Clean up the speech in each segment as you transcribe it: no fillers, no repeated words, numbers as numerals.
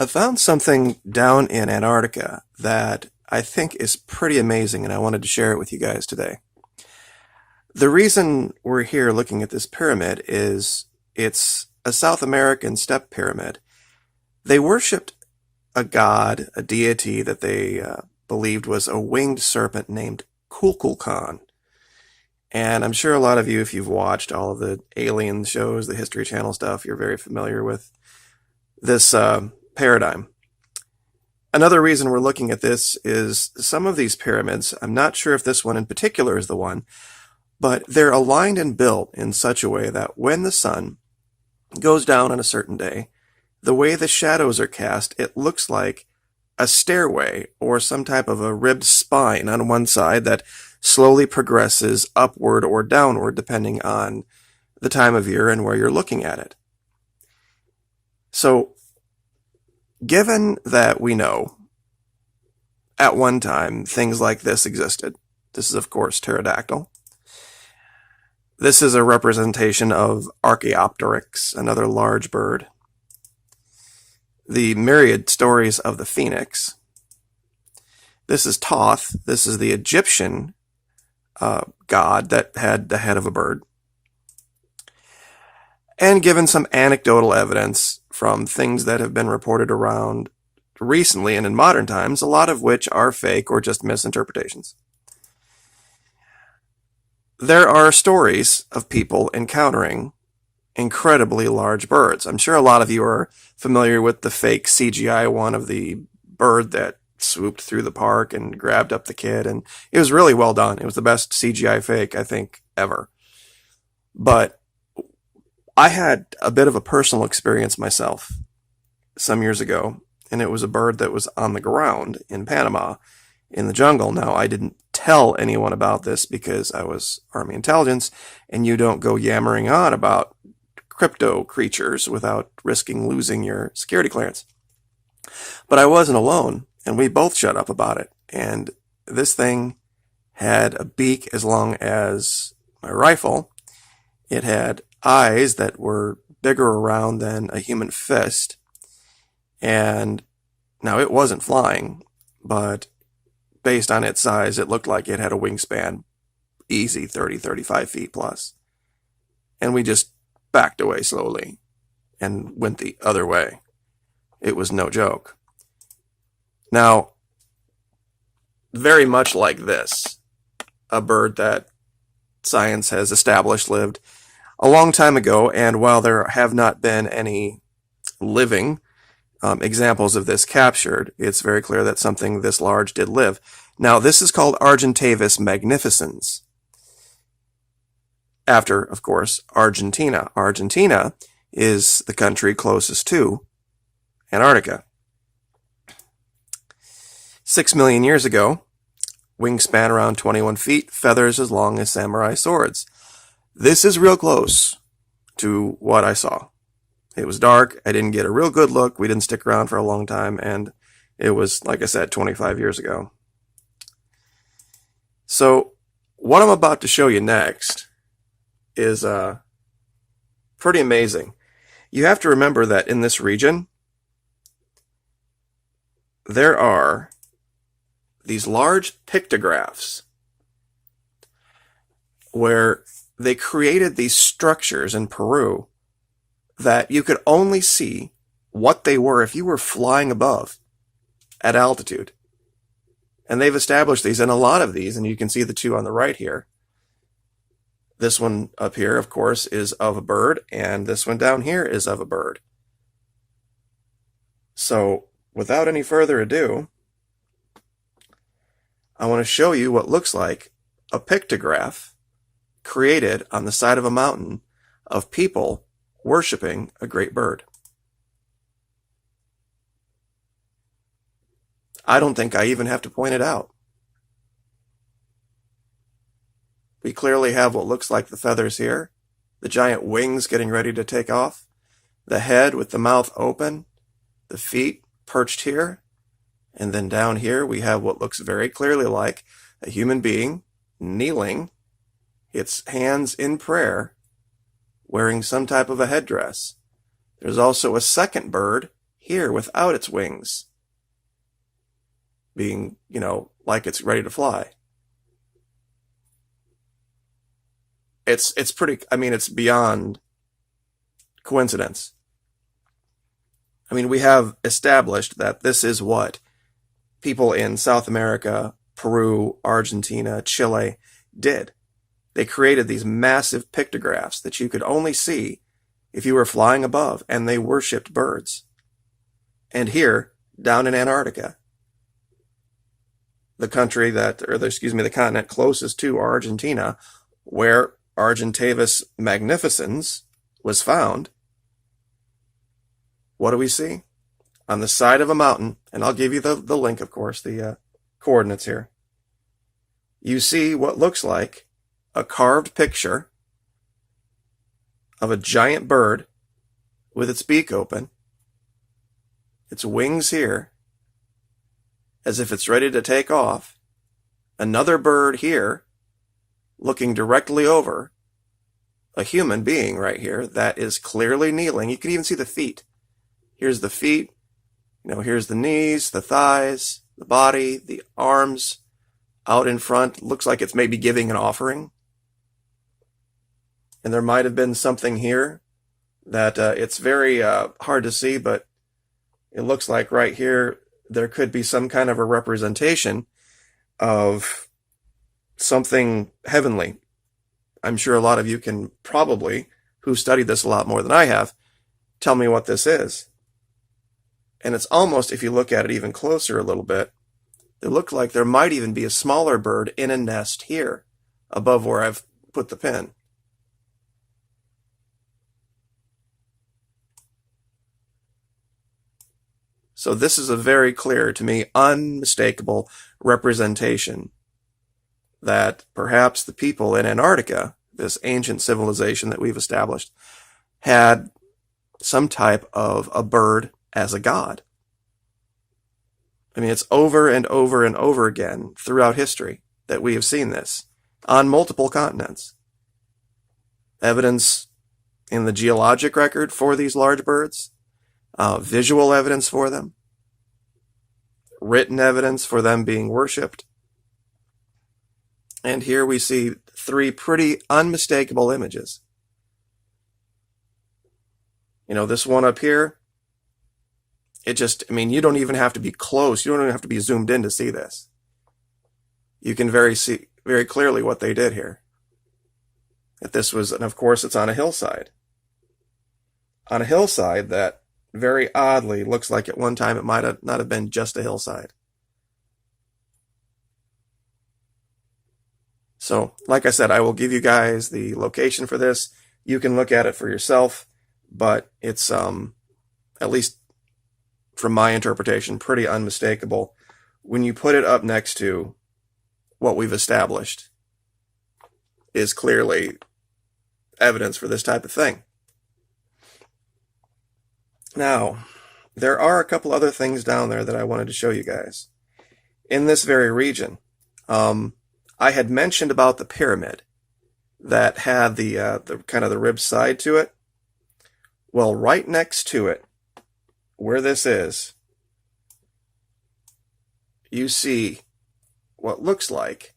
I found something down in Antarctica that I think is pretty amazing, and I wanted to share it with you guys today. The reason we're here looking at this pyramid is it's a South American step pyramid. They worshipped a god, a deity that they believed was a winged serpent named Kukulkan. And I'm sure a lot of you, if you've watched all of the alien shows, the History Channel stuff, you're very familiar with this paradigm. Another reason we're looking at this is some of these pyramids, I'm not sure if this one in particular is the one, but they're aligned and built in such a way that when the sun goes down on a certain day, the way the shadows are cast, it looks like a stairway or some type of a ribbed spine on one side that slowly progresses upward or downward depending on the time of year and where you're looking at it. So, given that we know at one time things like this existed, this is of course pterodactyl. This is a representation of Archaeopteryx, another large bird. The myriad stories of the phoenix. This is Thoth. This is the Egyptian god that had the head of a bird. And given some anecdotal evidence from things that have been reported around recently and in modern times, a lot of which are fake or just misinterpretations. There are stories of people encountering incredibly large birds. I'm sure a lot of you are familiar with the fake CGI one of the bird that swooped through the park and grabbed up the kid, and it was really well done. It was the best CGI fake, I think, ever. But I had a bit of a personal experience myself some years ago, and it was a bird that was on the ground in Panama in the jungle. Now, I didn't tell anyone about this because I was Army intelligence, and you don't go yammering on about crypto creatures without risking losing your security clearance. But I wasn't alone, and we both shut up about it. And this thing had a beak as long as my rifle. It had eyes that were bigger around than a human fist. And now it wasn't flying, but based on its size, it looked like it had a wingspan easy 30, 35 feet plus. And we just backed away slowly and went the other way. It was no joke. Now, very much like this, a bird that science has established lived a long time ago, and while there have not been any living examples of this captured, it's very clear that something this large did live. Now, this is called Argentavis magnificens, after, of course, Argentina. Argentina is the country closest to Antarctica. 6 million years ago, wingspan around 21 feet, feathers as long as samurai swords. This is real close to what I saw. It was dark. I didn't get a real good look. We didn't stick around for a long time, and it was, like I said, 25 years ago. So, what I'm about to show you next is pretty amazing. You have to remember that in this region, there are these large pictographs where they created these structures in Peru that you could only see what they were if you were flying above at altitude. And they've established these, and a lot of these, and you can see the two on the right here. This one up here, of course, is of a bird, and this one down here is of a bird. So, without any further ado, I want to show you what looks like a pictograph created on the side of a mountain of people worshiping a great bird. I don't think I even have to point it out. We clearly have what looks like the feathers here, the giant wings getting ready to take off, the head with the mouth open, the feet perched here, and then down here we have what looks very clearly like a human being kneeling, its hands in prayer, wearing some type of a headdress. There's also a second bird here without its wings, being, like it's ready to fly. It's pretty, it's beyond coincidence. We have established that this is what people in South America, Peru, Argentina, Chile did. They created these massive pictographs that you could only see if you were flying above, and they worshipped birds. And here, down in Antarctica, the continent closest to Argentina, where Argentavis magnificens was found, what do we see? On the side of a mountain, and I'll give you the link, of course, the coordinates here. You see what looks like a carved picture of a giant bird with its beak open, its wings here, as if it's ready to take off. Another bird here, looking directly over a human being right here that is clearly kneeling. You can even see the feet. Here's the feet, here's the knees, the thighs, the body, the arms out in front. Looks like it's maybe giving an offering. And there might have been something here that it's very hard to see, but it looks like right here there could be some kind of a representation of something heavenly. I'm sure a lot of you can probably, who studied this a lot more than I have, tell me what this is. And it's almost, if you look at it even closer a little bit, it looks like there might even be a smaller bird in a nest here, above where I've put the pin. So this is a very clear, to me, unmistakable representation that perhaps the people in Antarctica, this ancient civilization that we've established, had some type of a bird as a god. It's over and over and over again throughout history that we have seen this on multiple continents. Evidence in the geologic record for these large birds, visual evidence for them, written evidence for them being worshipped. And here we see three pretty unmistakable images. This one up here, it just, you don't even have to be close. You don't even have to be zoomed in to see this. You can see very clearly what they did here. That this was, and of course it's on a hillside. On a hillside that very oddly looks like at one time it might not have been just a hillside. So, like I said, I will give you guys the location for this. You can look at it for yourself, but it's, at least from my interpretation, pretty unmistakable when you put it up next to what we've established is clearly evidence for this type of thing. Now, there are a couple other things down there that I wanted to show you guys. In this very region, I had mentioned about the pyramid that had the kind of the rib side to it. Well, right next to it, where this is, you see what looks like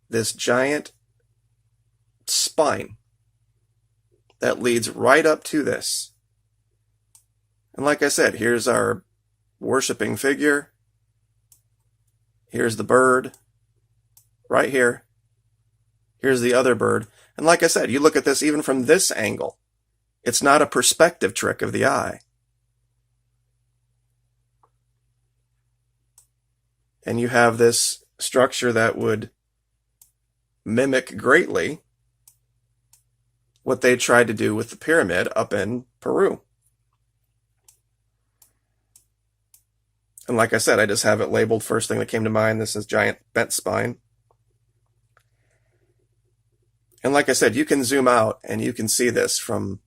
this giant spine that leads right up to this. And like I said, here's our worshiping figure. Here's the bird right here. Here's the other bird. And like I said, you look at this even from this angle. It's not a perspective trick of the eye. And you have this structure that would mimic greatly what they tried to do with the pyramid up in Peru. And like I said, I just have it labeled first thing that came to mind. This is giant bent spine. And like I said, you can zoom out and you can see this from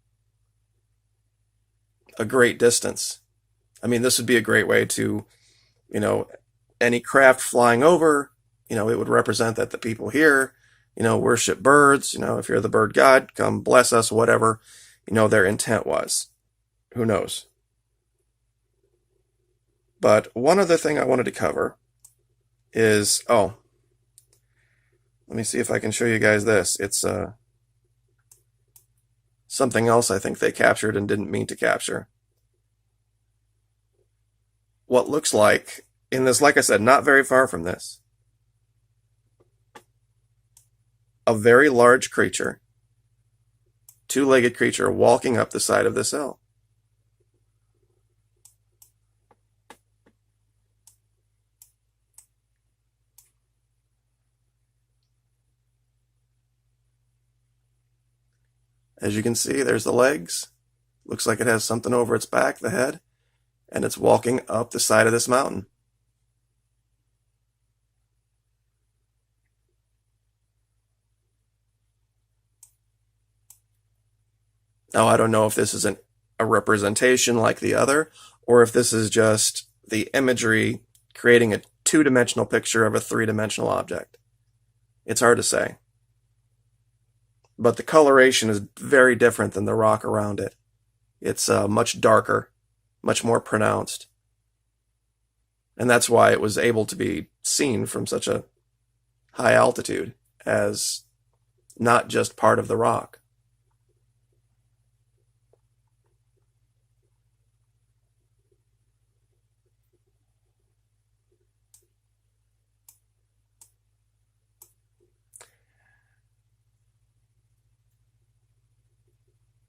a great distance. This would be a great way to, any craft flying over, it would represent that the people here, worship birds. If you're the bird god, come bless us, whatever, their intent was. Who knows? But one other thing I wanted to cover is, oh, let me see if I can show you guys this. It's something else I think they captured and didn't mean to capture. What looks like, in this, like I said, not very far from this, a very large creature, two-legged creature, walking up the side of this hill. As you can see, there's the legs. Looks like it has something over its back, the head, and it's walking up the side of this mountain. Now, I don't know if this isn't a representation like the other, or if this is just the imagery creating a two-dimensional picture of a three-dimensional object. It's hard to say. But the coloration is very different than the rock around it. It's much darker, much more pronounced. And that's why it was able to be seen from such a high altitude as not just part of the rock.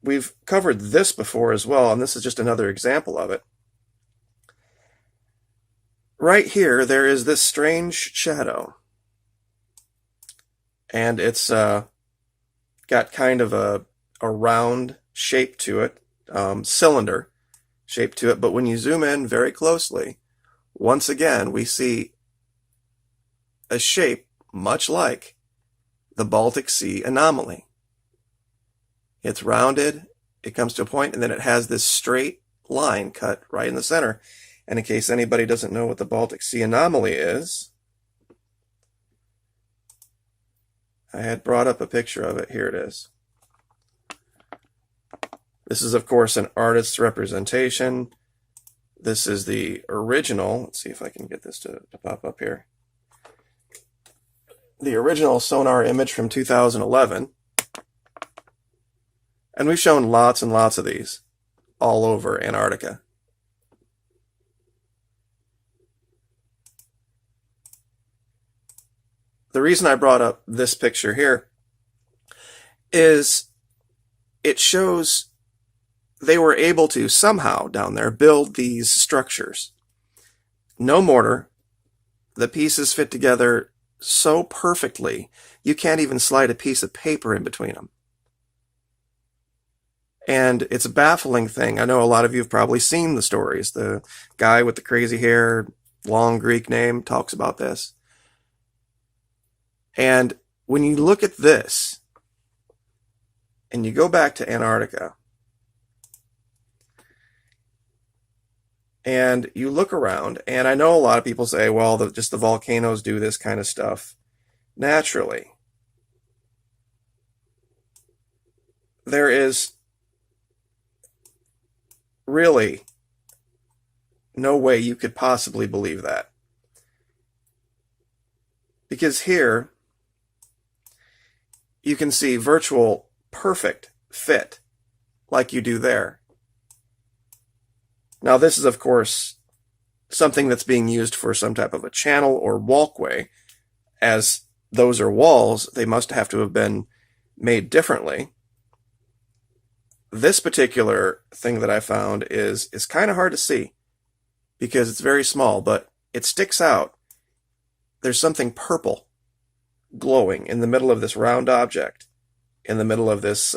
We've covered this before as well, and this is just another example of it. Right here, there is this strange shadow. And it's got kind of a round shape to it, cylinder shape to it. But when you zoom in very closely, once again, we see a shape much like the Baltic Sea anomaly. It's rounded, it comes to a point, and then it has this straight line cut right in the center. And in case anybody doesn't know what the Baltic Sea anomaly is, I had brought up a picture of it. Here it is. This is, of course, an artist's representation. This is the original. Let's see if I can get this to pop up here. The original sonar image from 2011. And we've shown lots and lots of these all over Antarctica. The reason I brought up this picture here is it shows they were able to somehow down there build these structures. No mortar. The pieces fit together so perfectly, you can't even slide a piece of paper in between them. And it's a baffling thing. I know a lot of you have probably seen the stories. The guy with the crazy hair, long Greek name, talks about this. And when you look at this, and you go back to Antarctica, and you look around, and I know a lot of people say, well, just the volcanoes do this kind of stuff naturally. There is really no way you could possibly believe that. Because here, you can see virtual perfect fit like you do there. Now, this is, of course, something that's being used for some type of a channel or walkway. As those are walls, they must have to have been made differently. This particular thing that I found is kind of hard to see because it's very small, but it sticks out. There's something purple glowing in the middle of this round object, in the middle of this,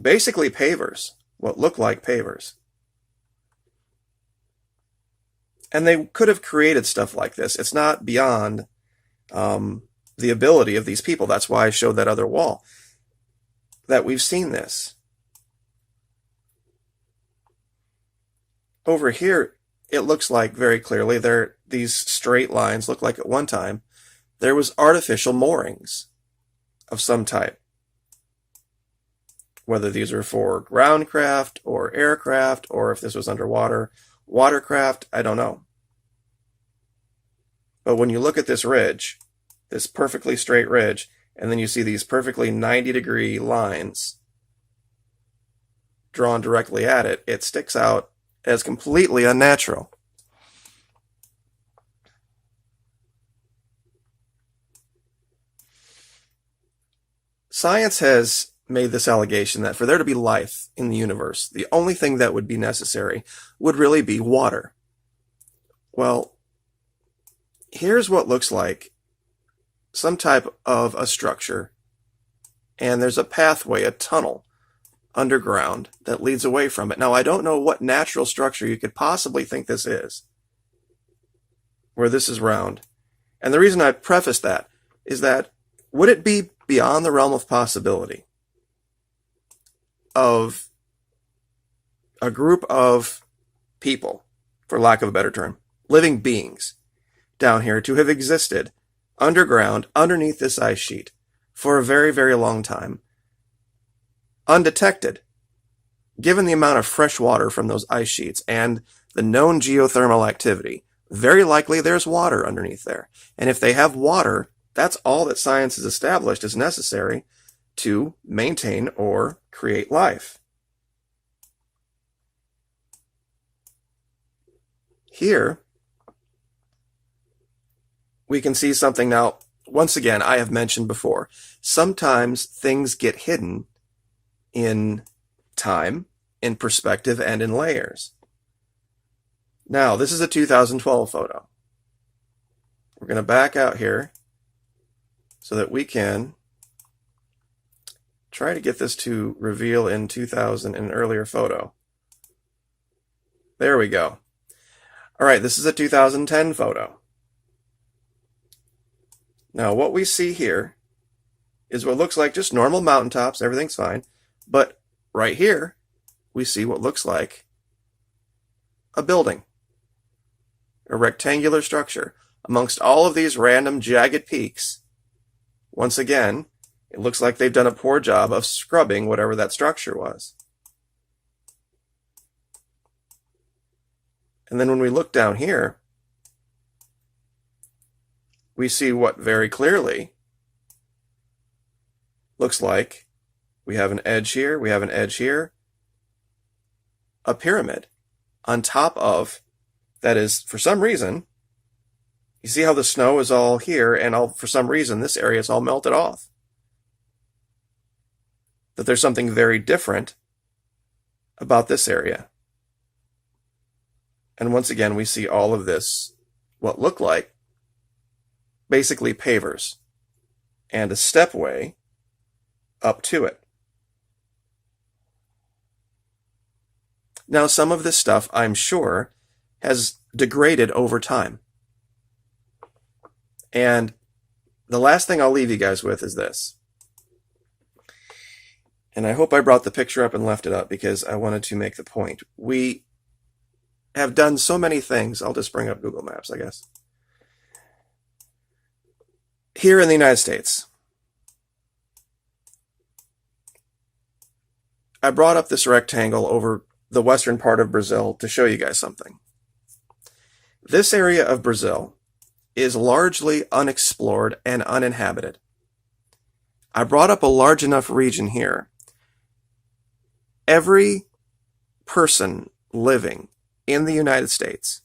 basically pavers, what look like pavers. And they could have created stuff like this. It's not beyond the ability of these people. That's why I showed that other wall, that we've seen this. Over here, it looks like very clearly these straight lines look like at one time there was artificial moorings of some type. Whether these are for ground craft or aircraft, or if this was underwater, Watercraft, I don't know. But when you look at this ridge, this perfectly straight ridge, and then you see these perfectly 90-degree lines drawn directly at it, it sticks out as completely unnatural. Science has made this allegation that for there to be life in the universe, the only thing that would be necessary would really be water. Well, here's what looks like some type of a structure, and there's a pathway, a tunnel, underground that leads away from it. Now, I don't know what natural structure you could possibly think this is, where this is round. And the reason I preface that is that would it be beyond the realm of possibility of a group of people, for lack of a better term, living beings down here to have existed underground underneath this ice sheet for a very, very long time, undetected, given the amount of fresh water from those ice sheets and the known geothermal activity? Very likely there's water underneath there. And if they have water, that's all that science has established is necessary to maintain or create life. Here, we can see something now. Once again, I have mentioned before, sometimes things get hidden in time, in perspective, and in layers. Now, this is a 2012 photo. We're going to back out here so that we can try to get this to reveal in 2000 in an earlier photo. There we go. All right, this is a 2010 photo. Now, what we see here is what looks like just normal mountaintops. Everything's fine. But right here, we see what looks like a building, a rectangular structure. Amongst all of these random jagged peaks, once again, it looks like they've done a poor job of scrubbing whatever that structure was. And then when we look down here, we see what very clearly looks like we have an edge here, we have an edge here, a pyramid on top of, that is, for some reason, you see how the snow is all here, and for some reason this area is all melted off. That there's something very different about this area. And once again, we see all of this, what look like basically pavers and a stepway up to it. Now, some of this stuff, I'm sure, has degraded over time. And the last thing I'll leave you guys with is this. And I hope I brought the picture up and left it up because I wanted to make the point. We have done so many things. I'll just bring up Google Maps, I guess. Here in the United States, I brought up this rectangle over the western part of Brazil to show you guys something. This area of Brazil is largely unexplored and uninhabited. I brought up a large enough region here. Every person living in the United States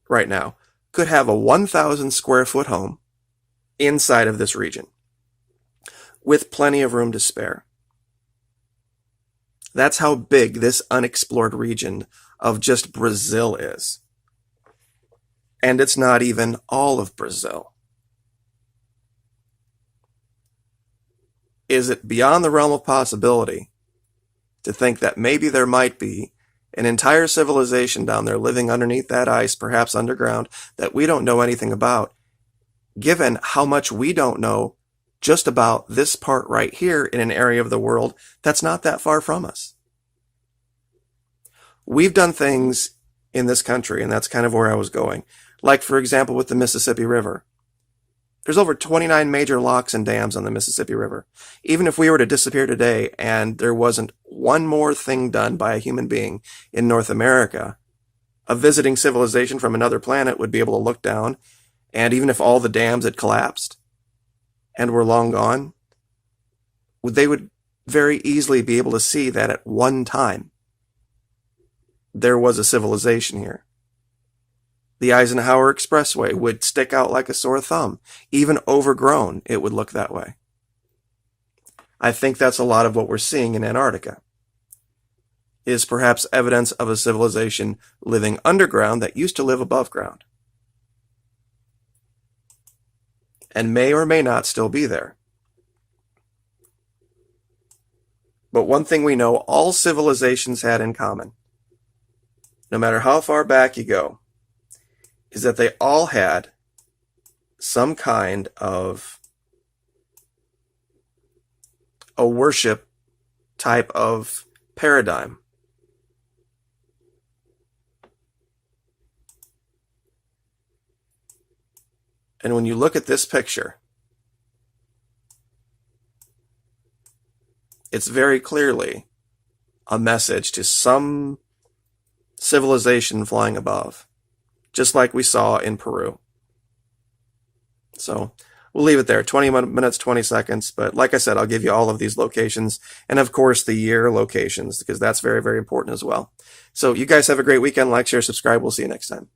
right now could have a 1,000 square foot home inside of this region with plenty of room to spare. That's how big this unexplored region of just Brazil is. And it's not even all of Brazil. Is it beyond the realm of possibility to think that maybe there might be an entire civilization down there living underneath that ice, perhaps underground, that we don't know anything about, given how much we don't know just about this part right here in an area of the world that's not that far from us? We've done things in this country, and that's kind of where I was going. Like, for example, with the Mississippi River. There's over 29 major locks and dams on the Mississippi River. Even if we were to disappear today and there wasn't one more thing done by a human being in North America A visiting civilization from another planet would be able to look down, and even if all the dams had collapsed and were long gone, they would very easily be able to see that at one time there was a civilization here. The Eisenhower Expressway would stick out like a sore thumb. Even overgrown, it would look that way. I think that's a lot of what we're seeing in Antarctica, is perhaps evidence of a civilization living underground that used to live above ground, and may or may not still be there. But one thing we know all civilizations had in common, no matter how far back you go, is that they all had some kind of a worship type of paradigm. And when you look at this picture, it's very clearly a message to some civilization flying above, just like we saw in Peru. So we'll leave it there, 20 minutes, 20 seconds. But like I said, I'll give you all of these locations and, of course, the year locations, because that's very, very important as well. So you guys have a great weekend. Like, share, subscribe. We'll see you next time.